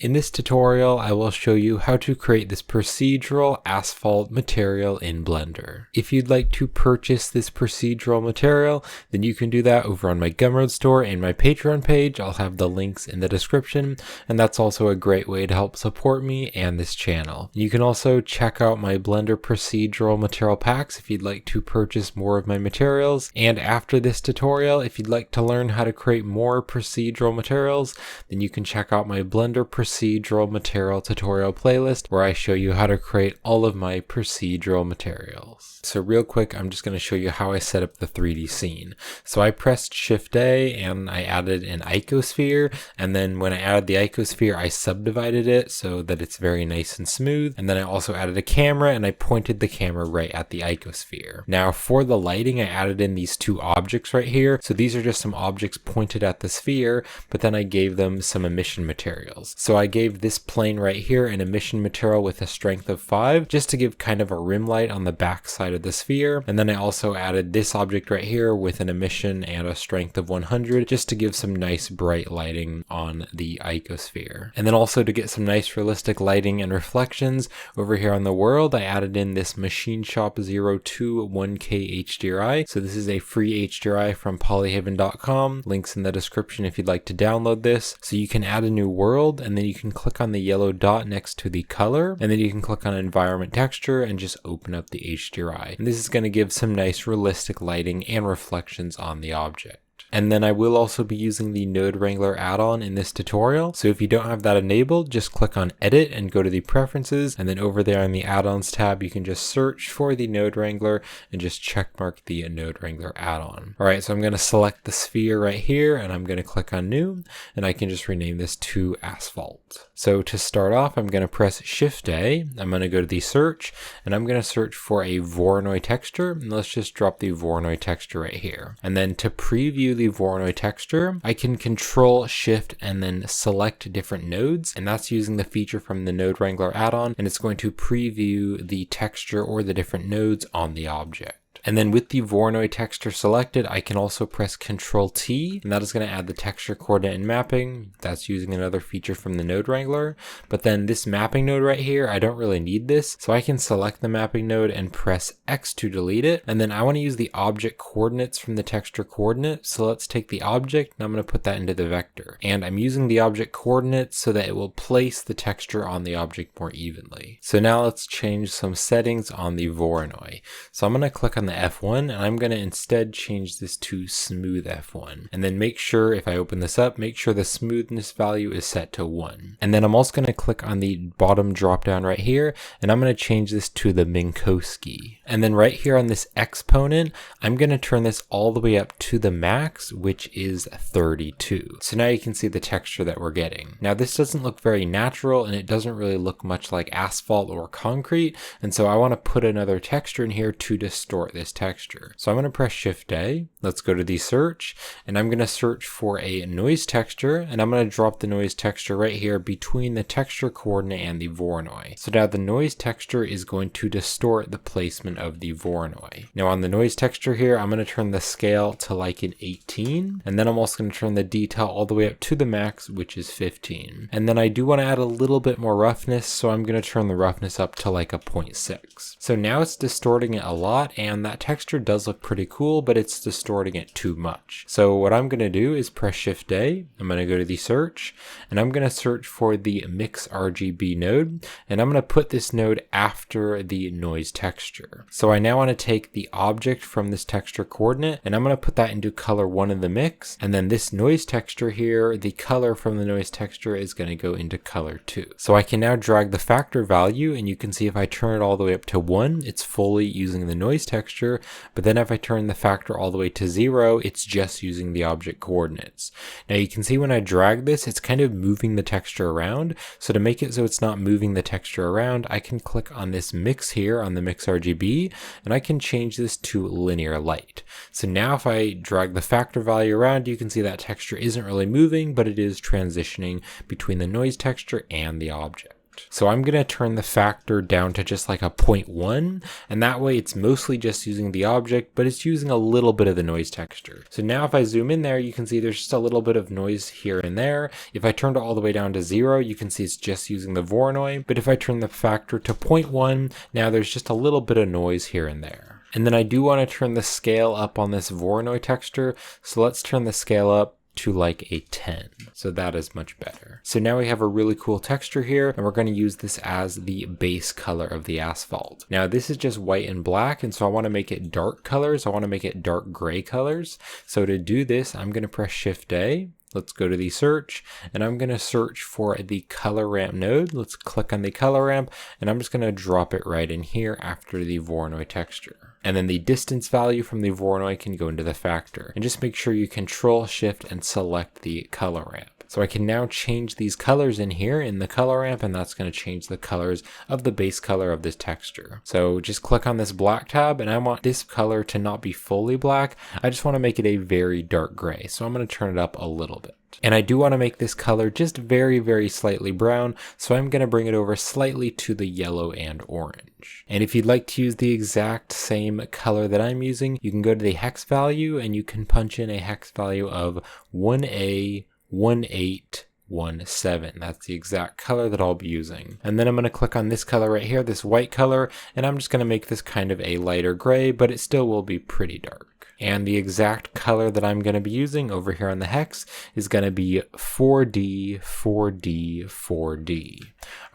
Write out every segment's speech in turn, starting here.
In this tutorial, I will show you how to create this procedural asphalt material in Blender. If you'd like to purchase this procedural material, then you can do that over on my Gumroad store and my Patreon page. I'll have the links in the description, and that's also a great way to help support me and this channel. You can also check out my Blender procedural material packs if you'd like to purchase more of my materials. And after this tutorial, if you'd like to learn how to create more procedural materials, then you can check out my Blender procedural material tutorial playlist where I show you how to create all of my procedural materials. So real quick, I'm just going to show you how I set up the 3D scene. So I pressed Shift A and I added an icosphere, and then when I added the icosphere, I subdivided it so that it's very nice and smooth. And then I also added a camera and I pointed the camera right at the icosphere. Now for the lighting, I added in these two objects right here. So these are just some objects pointed at the sphere, but then I gave them some emission materials. So I gave this plane right here an emission material with a strength of 5, just to give kind of a rim light on the back side of the sphere. And then I also added this object right here with an emission and a strength of 100, just to give some nice bright lighting on the icosphere. And then also to get some nice realistic lighting and reflections over here on the world, I added in this Machine Shop 02 1K HDRI. So this is a free HDRI from polyhaven.com. Links in the description if you'd like to download this. So you can add a new world, and then you can click on the yellow dot next to the color, and then you can click on environment texture and just open up the HDRI. And this is going to give some nice realistic lighting and reflections on the object. And then I will also be using the Node Wrangler add-on in this tutorial. So if you don't have that enabled, just click on Edit and go to the Preferences. And then over there on the Add-ons tab, you can just search for the Node Wrangler and just checkmark the Node Wrangler add-on. All right, so I'm going to select the sphere right here and I'm going to click on New, and I can just rename this to Asphalt. So to start off, I'm going to press Shift A. I'm going to go to the search and I'm going to search for a Voronoi texture. And let's just drop the Voronoi texture right here. And then to preview the Voronoi texture, I can Control Shift and then select different nodes, and that's using the feature from the Node Wrangler add-on, and it's going to preview the texture or the different nodes on the object. And then with the Voronoi texture selected, I can also press Ctrl T, and that is going to add the texture coordinate and mapping. That's using another feature from the Node Wrangler. But then this mapping node right here, I don't really need this. So I can select the mapping node and press X to delete it. And then I want to use the object coordinates from the texture coordinate. So let's take the object and I'm going to put that into the vector. And I'm using the object coordinates so that it will place the texture on the object more evenly. So now let's change some settings on the Voronoi. So I'm going to click on the F1 and I'm going to instead change this to smooth F1, and then make sure, if I open this up, make sure the smoothness value is set to 1. And then I'm also going to click on the bottom drop down right here and I'm going to change this to the Minkowski. And then right here on this exponent, I'm going to turn this all the way up to the max, which is 32. So now you can see the texture that we're getting. Now this doesn't look very natural and it doesn't really look much like asphalt or concrete, and so I want to put another texture in here to distort this texture. So I'm going to press Shift A. Let's go to the search and I'm going to search for a noise texture, and I'm going to drop the noise texture right here between the texture coordinate and the Voronoi. So now the noise texture is going to distort the placement of the Voronoi. Now on the noise texture here, I'm going to turn the scale to like an 18, and then I'm also going to turn the detail all the way up to the max, which is 15. And then I do want to add a little bit more roughness, so I'm going to turn the roughness up to like a 0.6. So now it's distorting it a lot, and that texture does look pretty cool, but it's distorting it too much. So what I'm going to do is press Shift A. I'm going to go to the search and I'm going to search for the Mix RGB node, and I'm going to put this node after the noise texture. So I now want to take the object from this texture coordinate and I'm going to put that into color 1 in the mix, and then this noise texture here, the color from the noise texture is going to go into color 2. So I can now drag the factor value, and you can see if I turn it all the way up to 1, it's fully using the noise texture, but then if I turn the factor all the way to 0, it's just using the object coordinates. Now you can see when I drag this, it's kind of moving the texture around. So to make it so it's not moving the texture around, I can click on this mix here on the Mix RGB, and I can change this to linear light. So now if I drag the factor value around, you can see that texture isn't really moving, but it is transitioning between the noise texture and the object. So I'm going to turn the factor down to just like a 0.1, and that way it's mostly just using the object, but it's using a little bit of the noise texture. So now if I zoom in there, you can see there's just a little bit of noise here and there. If I turned it all the way down to 0, you can see it's just using the Voronoi, but if I turn the factor to 0.1, now there's just a little bit of noise here and there. And then I do want to turn the scale up on this Voronoi texture, so let's turn the scale up to like a 10. So that is much better. So now we have a really cool texture here, and we're going to use this as the base color of the asphalt. Now this is just white and black, and so I want to make it dark colors. I want to make it dark gray colors. So to do this, I'm going to press Shift A. Let's go to the search, and I'm going to search for the color ramp node. Let's click on the color ramp, and I'm just going to drop it right in here after the Voronoi texture. And then the distance value from the Voronoi can go into the factor. And just make sure you Control Shift and select the color ramp. So I can now change these colors in here in the color ramp, and that's going to change the colors of the base color of this texture. So just click on this black tab, and I want this color to not be fully black. I just want to make it a very dark gray. So I'm going to turn it up a little bit. And I do want to make this color just very, very slightly brown. So I'm going to bring it over slightly to the yellow and orange. And if you'd like to use the exact same color that I'm using, you can go to the hex value, and you can punch in a hex value of 1A1817. That's the exact color that I'll be using. And then I'm going to click on this color right here, this white color, and I'm just going to make this kind of a lighter gray, but it still will be pretty dark. And the exact color that I'm going to be using over here on the hex is going to be 4D, 4D, 4D.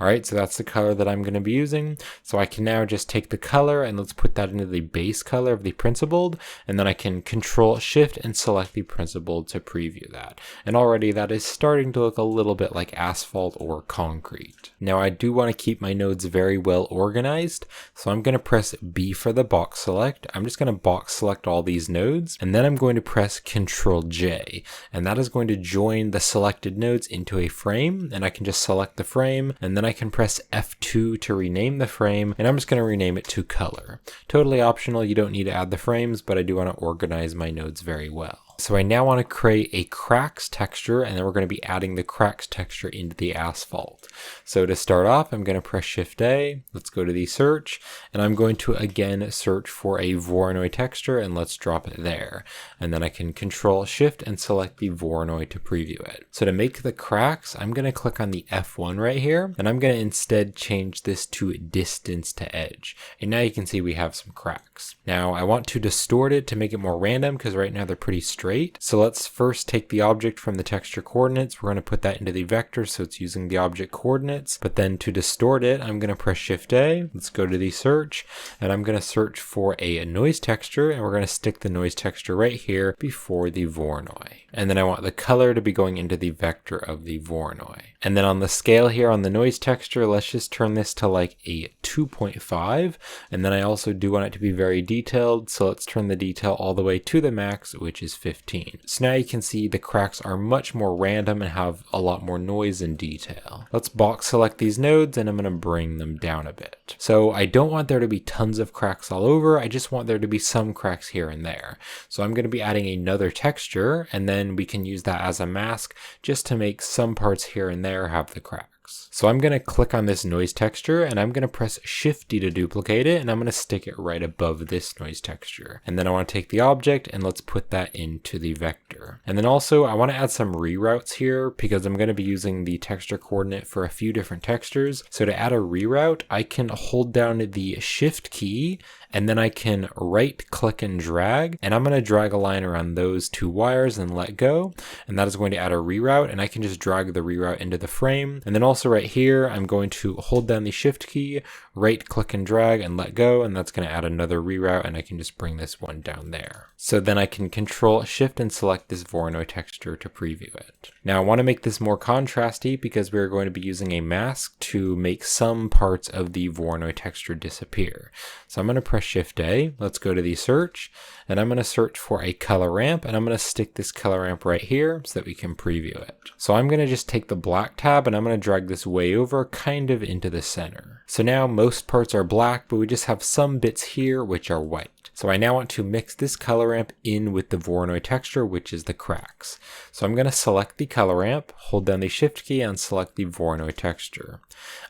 All right, so that's the color that I'm going to be using. So I can now just take the color and let's put that into the base color of the principled, and then I can Control Shift and select the principled to preview that. And already that is starting to look a little bit like asphalt or concrete. Now I do want to keep my nodes very well organized, so I'm going to press B for the box select. I'm just going to box select all these nodes, and then I'm going to press Control J, and that is going to join the selected nodes into a frame, and I can just select the frame, and then I can press F2 to rename the frame, and I'm just going to rename it to color. Totally optional, you don't need to add the frames, but I do want to organize my nodes very well. So I now want to create a cracks texture, and then we're going to be adding the cracks texture into the asphalt. So to start off, I'm going to press Shift A, let's go to the search, and I'm going to again search for a Voronoi texture, and let's drop it there. And then I can Control Shift and select the Voronoi to preview it. So to make the cracks, I'm going to click on the F1 right here, and I'm going to instead change this to distance to edge. And now you can see we have some cracks. Now I want to distort it to make it more random, because right now they're pretty straight. So let's first take the object from the texture coordinates. We're going to put that into the vector, so it's using the object coordinates. But then to distort it, I'm going to press Shift A. Let's go to the search, and I'm going to search for a noise texture, and we're going to stick the noise texture right here before the Voronoi. And then I want the color to be going into the vector of the Voronoi. And then on the scale here on the noise texture, let's just turn this to like a 2.5. And then I also do want it to be very detailed, so let's turn the detail all the way to the max, which is 15. So now you can see the cracks are much more random and have a lot more noise and detail. Let's box select these nodes, and I'm going to bring them down a bit. So I don't want there to be tons of cracks all over, I just want there to be some cracks here and there. So I'm going to be adding another texture, and then we can use that as a mask just to make some parts here and there have the cracks. So I'm going to click on this noise texture, and I'm going to press Shift D to duplicate it, and I'm going to stick it right above this noise texture. And then I want to take the object and let's put that into the vector. And then also I want to add some reroutes here, because I'm going to be using the texture coordinate for a few different textures. So to add a reroute, I can hold down the Shift key, and then I can right click and drag, and I'm going to drag a line around those two wires and let go, and that is going to add a reroute, and I can just drag the reroute into the frame. And then also right here, I'm going to hold down the Shift key, right click and drag and let go, and that's going to add another reroute, and I can just bring this one down there. So then I can Control Shift and select this Voronoi texture to preview it. Now I want to make this more contrasty, because we're going to be using a mask to make some parts of the Voronoi texture disappear. So I'm going to press Shift A, let's go to the search, and I'm going to search for a color ramp, and I'm going to stick this color ramp right here so that we can preview it. So I'm going to just take the black tab, and I'm going to drag this way over kind of into the center. So now most parts are black, but we just have some bits here which are white. So I now want to mix this color ramp in with the Voronoi texture, which is the cracks. So I'm going to select the color ramp, hold down the shift key and select the Voronoi texture.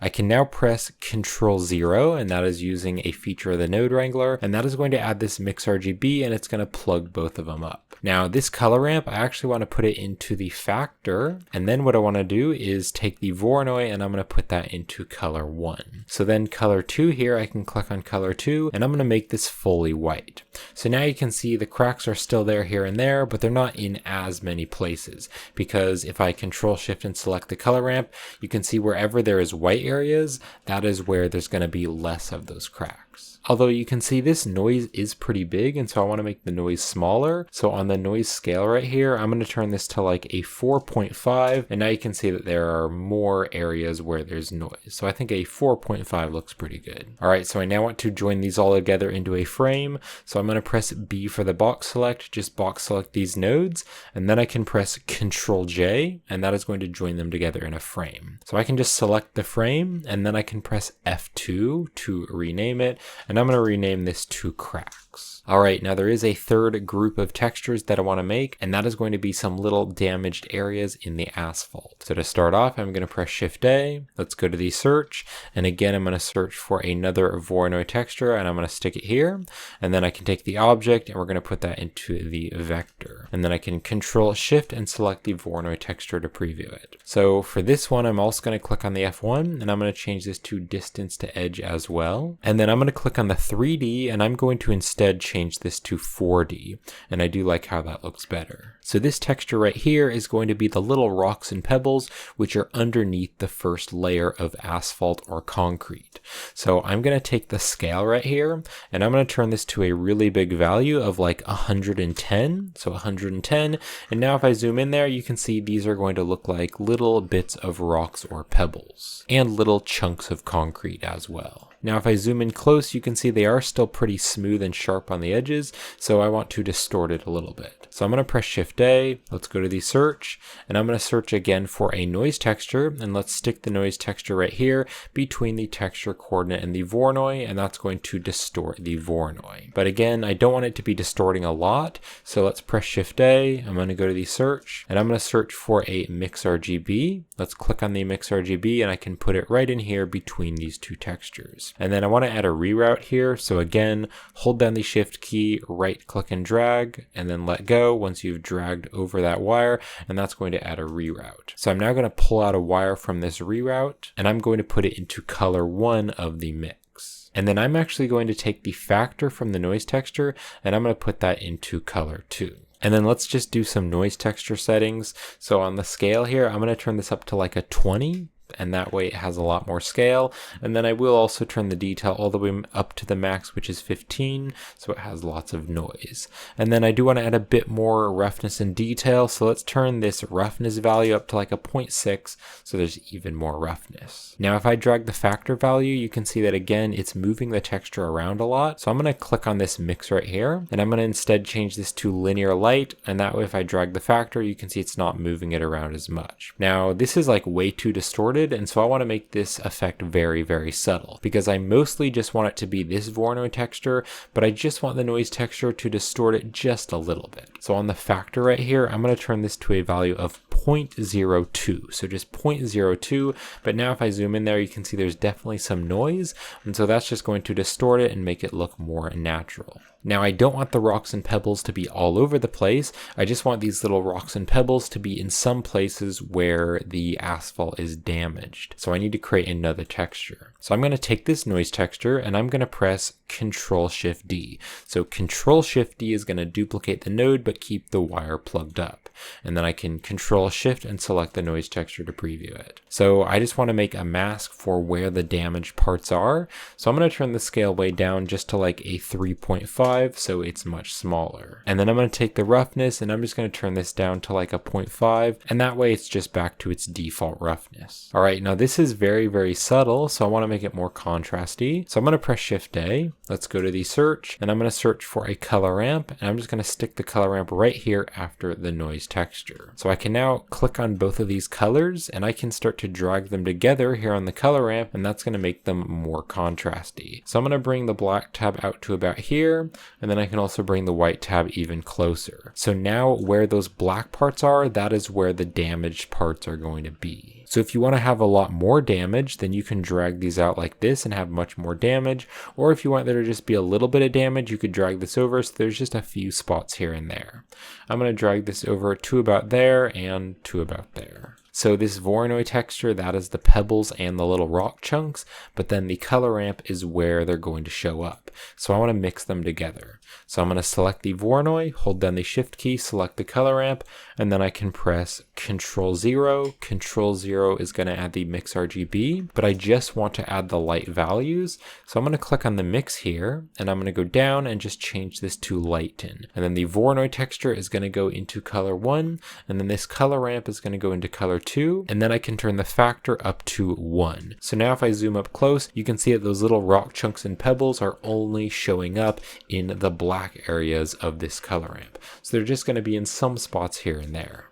I can now press Ctrl 0, and that is using a feature of the Node Wrangler, and that is going to add this mix RGB, and it's going to plug both of them up. Now this color ramp, I actually want to put it into the factor, and then what I want to do is take the Voronoi and I'm going to put that into color 1. So then color 2 here, I can click on color 2 and I'm going to make this fully white. So now you can see the cracks are still there here and there, but they're not in as many places, because if I Control Shift and select the color ramp, you can see wherever there is white areas, that is where there's going to be less of those cracks. Although you can see this noise is pretty big, and so I want to make the noise smaller. So on the noise scale right here, I'm going to turn this to like a 4.5, and now you can see that there are more areas where there's noise. So I think a 4.5 looks pretty good. All right, so I now want to join these all together into a frame. So I'm going to press B for the box select, just box select these nodes, and then I can press Ctrl J, and that is going to join them together in a frame. So I can just select the frame, and then I can press F2 to rename it, and I'm going to rename this to cracks. All right, now there is a third group of textures that I want to make, and that is going to be some little damaged areas in the asphalt. So to start off, I'm going to press Shift A. Let's go to the search, and again, I'm going to search for another Voronoi texture, and I'm going to stick it here, and then I can take the object, and we're going to put that into the vector, and then I can Control Shift and select the Voronoi texture to preview it. So for this one, I'm also going to click on the F1, and I'm going to change this to distance to edge as well, and then I'm going to click on the 3D, and I'm going to instead change this to 4D, and I do like how that looks better. So this texture right here is going to be the little rocks and pebbles which are underneath the first layer of asphalt or concrete. So I'm going to take the scale right here, and I'm going to turn this to a really big value of like 110, so 110, and now if I zoom in there, you can see these are going to look like little bits of rocks or pebbles, and little chunks of concrete as well. Now if I zoom in close, you can see they are still pretty smooth and sharp on the edges, so I want to distort it a little bit. So I'm going to press Shift A, let's go to the search, and I'm going to search again for a noise texture, and let's stick the noise texture right here between the texture coordinate and the Voronoi, and that's going to distort the Voronoi. But again, I don't want it to be distorting a lot, so let's press Shift A, I'm going to go to the search, and I'm going to search for a mix RGB. Let's click on the mix RGB, and I can put it right in here between these two textures. And then I want to add a reroute here, so again, hold down the Shift key, right click and drag, and then let go once you've dragged over that wire, and that's going to add a reroute. So I'm now going to pull out a wire from this reroute, and I'm going to put it into color 1 of the mix. And then I'm actually going to take the factor from the noise texture, and I'm going to put that into color 2. And then let's just do some noise texture settings. So on the scale here, I'm going to turn this up to like a 20. And that way it has a lot more scale. And then I will also turn the detail all the way up to the max, which is 15, so it has lots of noise. And then I do want to add a bit more roughness and detail, so let's turn this roughness value up to like a 0.6, so there's even more roughness. Now if I drag the factor value, you can see that again it's moving the texture around a lot, so I'm going to click on this mix right here, and I'm going to instead change this to linear light, and that way if I drag the factor, you can see it's not moving it around as much. Now this is like way too distorted, and so I want to make this effect very, very subtle, because I mostly just want it to be this Voronoi texture, but I just want the noise texture to distort it just a little bit. So on the factor right here, I'm going to turn this to a value of 0.02, so just 0.02, but now if I zoom in there, you can see there's definitely some noise, and so that's just going to distort it and make it look more natural. Now I don't want the rocks and pebbles to be all over the place, I just want these little rocks and pebbles to be in some places where the asphalt is damaged. So I need to create another texture. So I'm going to take this noise texture and I'm going to press Control Shift D. So Control Shift D is going to duplicate the node but keep the wire plugged up. And then I can Control Shift and select the noise texture to preview it. So I just want to make a mask for where the damaged parts are. So I'm going to turn the scale way down just to like a 3.5, so it's much smaller. And then I'm going to take the roughness and I'm just going to turn this down to like a 0.5, and that way it's just back to its default roughness. All right, now this is very, very subtle, so I want to make it more contrasty. So I'm going to press Shift A. Let's go to the search, and I'm going to search for a color ramp, and I'm just going to stick the color ramp right here after the noise texture. So I can now click on both of these colors, and I can start to drag them together here on the color ramp, and that's going to make them more contrasty. So I'm going to bring the black tab out to about here, and then I can also bring the white tab even closer. So now where those black parts are, that is where the damaged parts are going to be. So if you want to have a lot more damage, then you can drag these out like this and have much more damage. Or if you want there to just be a little bit of damage, you could drag this over so there's just a few spots here and there. I'm going to drag this over to about there and to about there. So this Voronoi texture, that is the pebbles and the little rock chunks, but then the color ramp is where they're going to show up. So I want to mix them together. So I'm going to select the Voronoi, hold down the Shift key, select the color ramp, and then I can press Control 0. Control 0 is going to add the mix RGB, but I just want to add the light values. So I'm going to click on the mix here, and I'm going to go down and just change this to lighten. And then the Voronoi texture is going to go into color 1, and then this color ramp is going to go into color 2, and then I can turn the factor up to 1. So now if I zoom up close, you can see that those little rock chunks and pebbles are only showing up in the black areas of this color ramp. So they're just going to be in some spots here and there.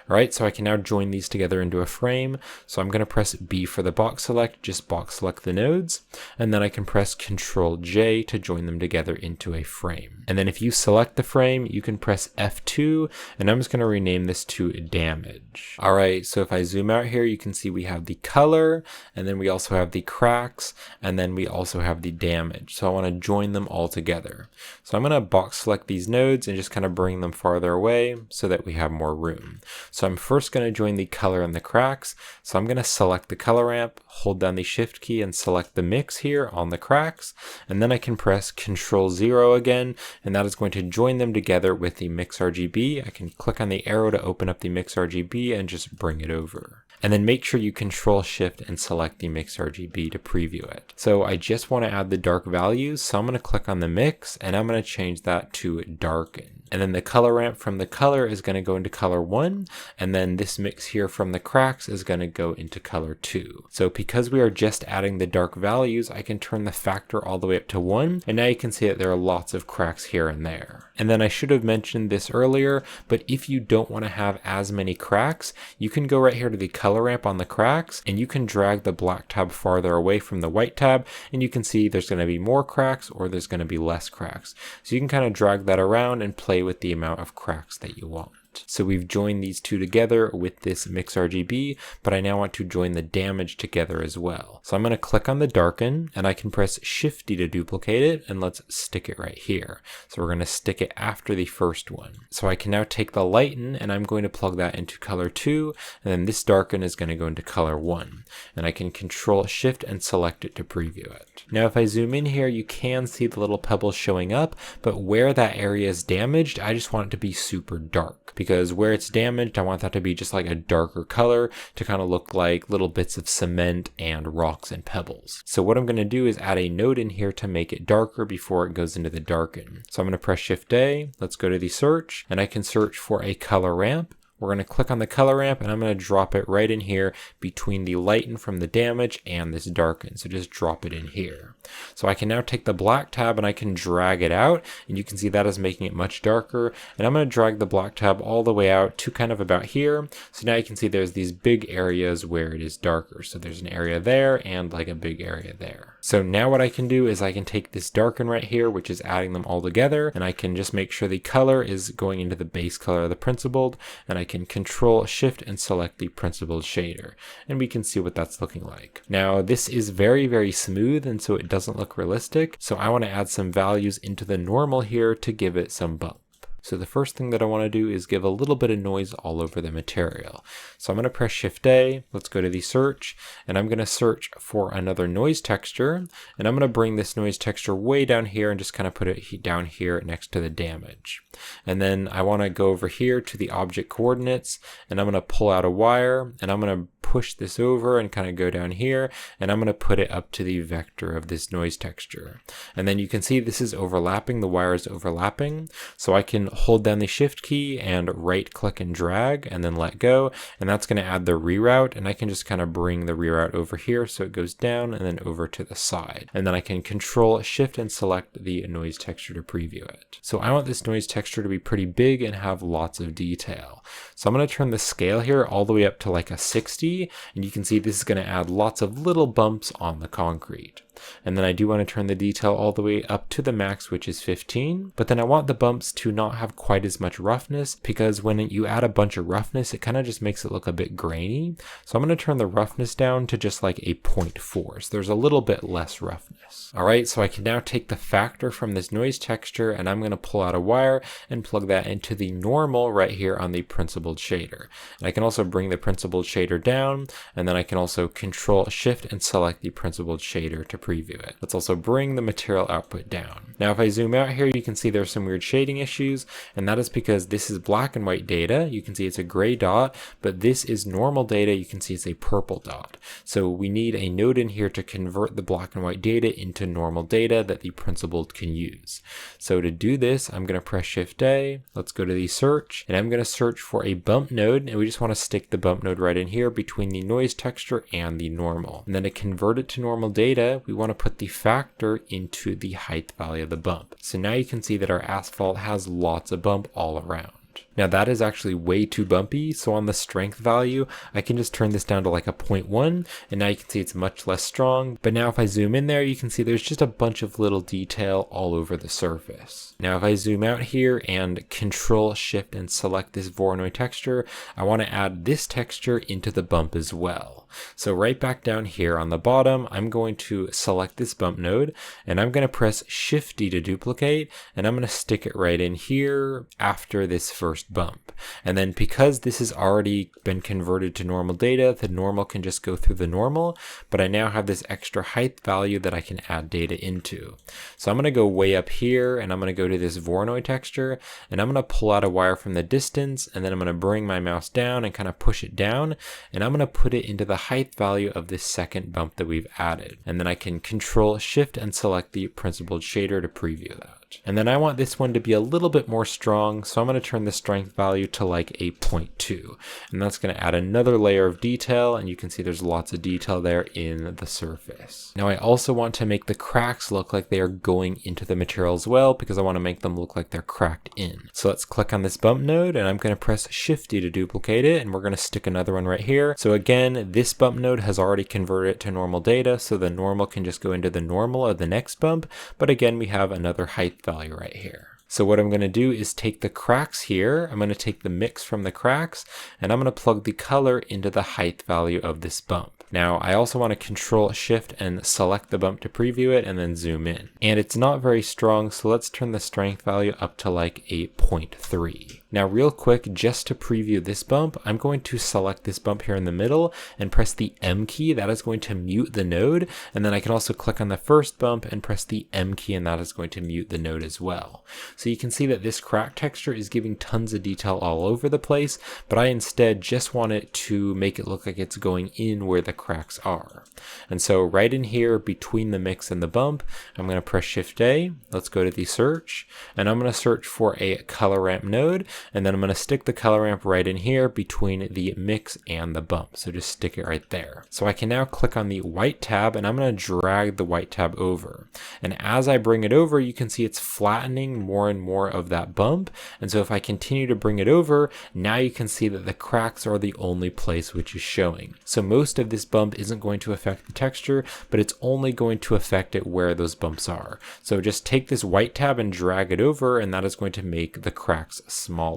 All right, so I can now join these together into a frame. So I'm going to press B for the box select, just box select the nodes, and then I can press Control J to join them together into a frame. And then if you select the frame, you can press F2, and I'm just going to rename this to damage. All right, so if I zoom out here, you can see we have the color, and then we also have the cracks, and then we also have the damage. So I want to join them all together. So I'm going to box select these nodes and just kind of bring them farther away so that we have more room. So I'm first going to join the color and the cracks. So I'm going to select the color ramp, hold down the Shift key and select the mix here on the cracks. And then I can press Control 0 again, and that is going to join them together with the mix RGB. I can click on the arrow to open up the mix RGB and just bring it over. And then make sure you Control Shift and select the mix RGB to preview it. So I just want to add the dark values. So I'm going to click on the mix and I'm going to change that to darken. And then the color ramp from the color is going to go into color 1. And then this mix here from the cracks is going to go into color 2. So because we are just adding the dark values, I can turn the factor all the way up to 1. And now you can see that there are lots of cracks here and there. And then I should have mentioned this earlier, but if you don't want to have as many cracks, you can go right here to the color ramp on the cracks and you can drag the black tab farther away from the white tab. And you can see there's going to be more cracks or there's going to be less cracks. So you can kind of drag that around and play with the amount of cracks that you want. So we've joined these two together with this mix RGB, but I now want to join the damage together as well. So I'm going to click on the darken and I can press Shift D to duplicate it, and let's stick it right here. So we're going to stick it after the first one. So I can now take the lighten and I'm going to plug that into color 2, and then this darken is going to go into color 1. And I can Control Shift and select it to preview it. Now if I zoom in here, you can see the little pebbles showing up, but where that area is damaged, I just want it to be super dark. Because where it's damaged, I want that to be just like a darker color to kind of look like little bits of cement and rocks and pebbles. So what I'm going to do is add a node in here to make it darker before it goes into the darken. So I'm going to press Shift A, let's go to the search, and I can search for a color ramp. We're going to click on the color ramp and I'm going to drop it right in here between the lighten from the damage and this darken. So just drop it in here. So I can now take the black tab and I can drag it out, and you can see that is making it much darker. And I'm going to drag the black tab all the way out to kind of about here. So now you can see there's these big areas where it is darker. So there's an area there and like a big area there. So now what I can do is I can take this darken right here, which is adding them all together, and I can just make sure the color is going into the base color of the principled, and I can Control Shift and select the principled shader, and we can see what that's looking like. Now this is very, very smooth, and so it doesn't look realistic. So I want to add some values into the normal here to give it some bump. So the first thing that I want to do is give a little bit of noise all over the material. So I'm going to press Shift A, let's go to the search, and I'm going to search for another noise texture, and I'm going to bring this noise texture way down here and just kind of put it down here next to the damage. And then I want to go over here to the object coordinates, and I'm going to pull out a wire, and I'm going to push this over and kind of go down here, and I'm going to put it up to the vector of this noise texture. And then you can see this is overlapping, the wire is overlapping. So I can hold down the shift key and right click and drag and then let go. And that's going to add the reroute, and I can just kind of bring the reroute over here so it goes down and then over to the side. And then I can control shift and select the noise texture to preview it. So I want this noise texture to be pretty big and have lots of detail. So I'm going to turn the scale here all the way up to like a 60, and you can see this is going to add lots of little bumps on the concrete. And then I do want to turn the detail all the way up to the max, which is 15, but then I want the bumps to not have quite as much roughness, because when you add a bunch of roughness, it kind of just makes it look a bit grainy. So I'm going to turn the roughness down to just like a 0.4, so there's a little bit less roughness. All right, so I can now take the factor from this noise texture, and I'm going to pull out a wire and plug that into the normal right here on the principled shader. And I can also bring the principled shader down, and then I can also control shift and select the principled shader to preview it. Let's also bring the material output down. Now if I zoom out here, you can see there's some weird shading issues, and that is because this is black and white data. You can see it's a gray dot, but this is normal data. You can see it's a purple dot. So we need a node in here to convert the black and white data into normal data that the principled can use. So to do this, I'm going to press Shift A. Let's go to the search, and I'm going to search for a bump node, and we just want to stick the bump node right in here between the noise texture and the normal. And then to convert it to normal data, we want to put the factor into the height value of the bump. So now you can see that our asphalt has lots of bump all around. Now that is actually way too bumpy, so on the strength value, I can just turn this down to like a 0.1, and now you can see it's much less strong. But now if I zoom in there, you can see there's just a bunch of little detail all over the surface. Now if I zoom out here and control shift and select this Voronoi texture, I want to add this texture into the bump as well. So right back down here on the bottom, I'm going to select this bump node, and I'm going to press Shift D to duplicate, and I'm going to stick it right in here after this first bump. And then because this has already been converted to normal data, the normal can just go through the normal, but I now have this extra height value that I can add data into. So I'm going to go way up here, and I'm going to go to this Voronoi texture, and I'm going to pull out a wire from the distance, and then I'm going to bring my mouse down and kind of push it down, and I'm going to put it into the height value of this second bump that we've added. And then I can control shift and select the principled shader to preview that. And then I want this one to be a little bit more strong, so I'm going to turn the strength value to like a 0.2. And that's going to add another layer of detail, and you can see there's lots of detail there in the surface. Now I also want to make the cracks look like they are going into the material as well, because I want to make them look like they're cracked in. So let's click on this bump node, and I'm going to press Shift D to duplicate it, and we're going to stick another one right here. So again, this bump node has already converted it to normal data, so the normal can just go into the normal of the next bump, but again we have another height value right here. So what I'm going to do is take the cracks here, I'm going to take the mix from the cracks, and I'm going to plug the color into the height value of this bump. Now I also want to control shift and select the bump to preview it and then zoom in. And it's not very strong, so let's turn the strength value up to like a 0.3. Now real quick, just to preview this bump, I'm going to select this bump here in the middle and press the M key. That is going to mute the node. And then I can also click on the first bump and press the M key, and that is going to mute the node as well. So you can see that this crack texture is giving tons of detail all over the place, but I instead just want it to make it look like it's going in where the cracks are. And so right in here between the mix and the bump, I'm going to press Shift A. Let's go to the search, and I'm going to search for a color ramp node. And then I'm going to stick the color ramp right in here between the mix and the bump. So just stick it right there. So I can now click on the white tab, and I'm going to drag the white tab over. And as I bring it over, you can see it's flattening more and more of that bump. And so if I continue to bring it over, now you can see that the cracks are the only place which is showing. So most of this bump isn't going to affect the texture, but it's only going to affect it where those bumps are. So just take this white tab and drag it over, and that is going to make the cracks smaller.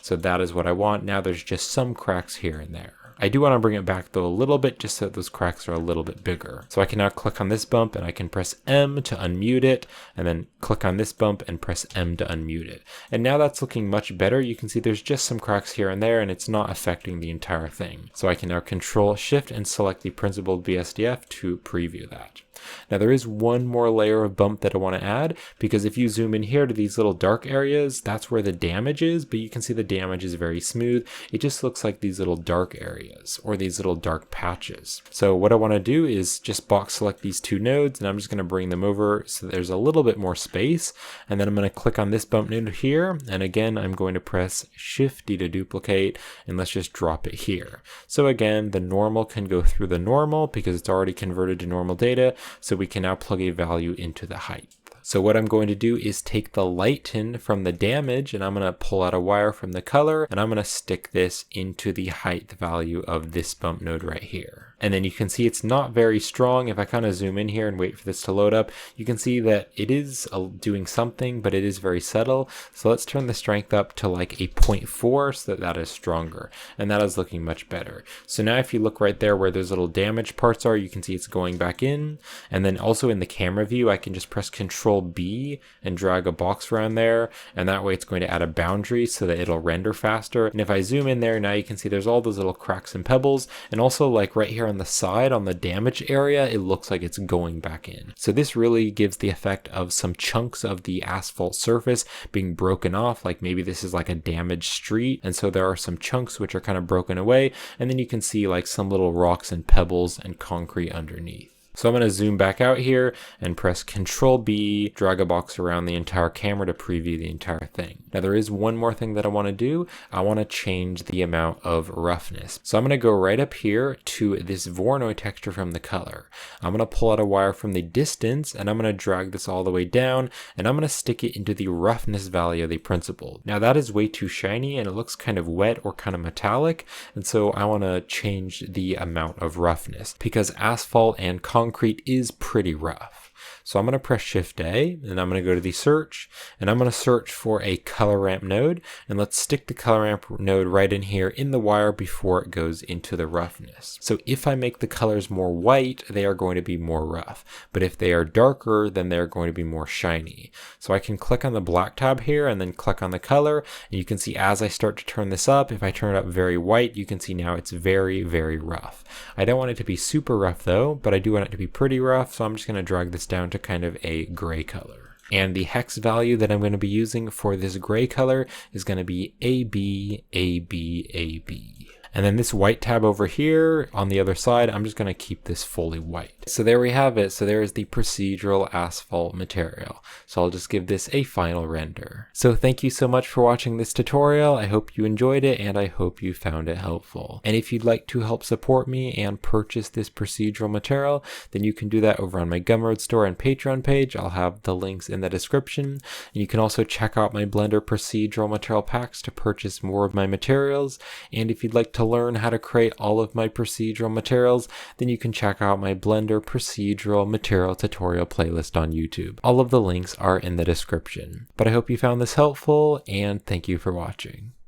So that is what I want. Now there's just some cracks here and there. I do want to bring it back though a little bit, just so that those cracks are a little bit bigger. So I can now click on this bump, and I can press M to unmute it, and then click on this bump and press M to unmute it. And now that's looking much better. You can see there's just some cracks here and there, and it's not affecting the entire thing. So I can now control shift and select the principled BSDF to preview that. Now there is one more layer of bump that I want to add, because if you zoom in here to these little dark areas, that's where the damage is, but you can see the damage is very smooth. It just looks like these little dark areas or these little dark patches. So what I want to do is just box select these two nodes, and I'm just going to bring them over so there's a little bit more space, and then I'm going to click on this bump node here, and again I'm going to press Shift D to duplicate, and let's just drop it here. So again, the normal can go through the normal because it's already converted to normal data, so we can now plug a value into the height. So what I'm going to do is take the lighten from the damage, and I'm going to pull out a wire from the color, and I'm going to stick this into the height value of this bump node right here. And then you can see it's not very strong. If I kind of zoom in here and wait for this to load up, you can see that it is doing something, but it is very subtle. So let's turn the strength up to like a 0.4 so that that is stronger. And that is looking much better. So now if you look right there where those little damaged parts are, you can see it's going back in. And then also in the camera view, I can just press Control B and drag a box around there. And that way it's going to add a boundary so that it'll render faster. And if I zoom in there, now you can see there's all those little cracks and pebbles. And also like right here on the side on the damage area, it looks like it's going back in. So this really gives the effect of some chunks of the asphalt surface being broken off, like maybe this is like a damaged street, and so there are some chunks which are kind of broken away, and then you can see like some little rocks and pebbles and concrete underneath. So I'm going to zoom back out here and press Control B, drag a box around the entire camera to preview the entire thing. Now there is one more thing that I want to do. I want to change the amount of roughness. So I'm going to go right up here to this Voronoi texture from the color. I'm going to pull out a wire from the distance, and I'm going to drag this all the way down, and I'm going to stick it into the roughness value of the principled. Now that is way too shiny and it looks kind of wet or kind of metallic, and so I want to change the amount of roughness because asphalt and concrete is pretty rough. So I'm going to press Shift A, and I'm going to go to the search, and I'm going to search for a color ramp node, and let's stick the color ramp node right in here in the wire before it goes into the roughness. So if I make the colors more white, they are going to be more rough, but if they are darker, then they're going to be more shiny. So I can click on the black tab here and then click on the color, and you can see as I start to turn this up, if I turn it up very white, you can see now it's very, very rough. I don't want it to be super rough though, but I do want it to be pretty rough, so I'm just going to drag this down to kind of a gray color. And the hex value that I'm going to be using for this gray color is going to be AB, AB, AB. And then this white tab over here on the other side, I'm just going to keep this fully white. So there we have it. So there is the procedural asphalt material. So I'll just give this a final render. So thank you so much for watching this tutorial. I hope you enjoyed it and I hope you found it helpful. And if you'd like to help support me and purchase this procedural material, then you can do that over on my Gumroad store and Patreon page. I'll have the links in the description. And you can also check out my Blender procedural material packs to purchase more of my materials. And if you'd like to learn how to create all of my procedural materials, then you can check out my Blender procedural material tutorial playlist on YouTube. All of the links are in the description. But I hope you found this helpful, and thank you for watching.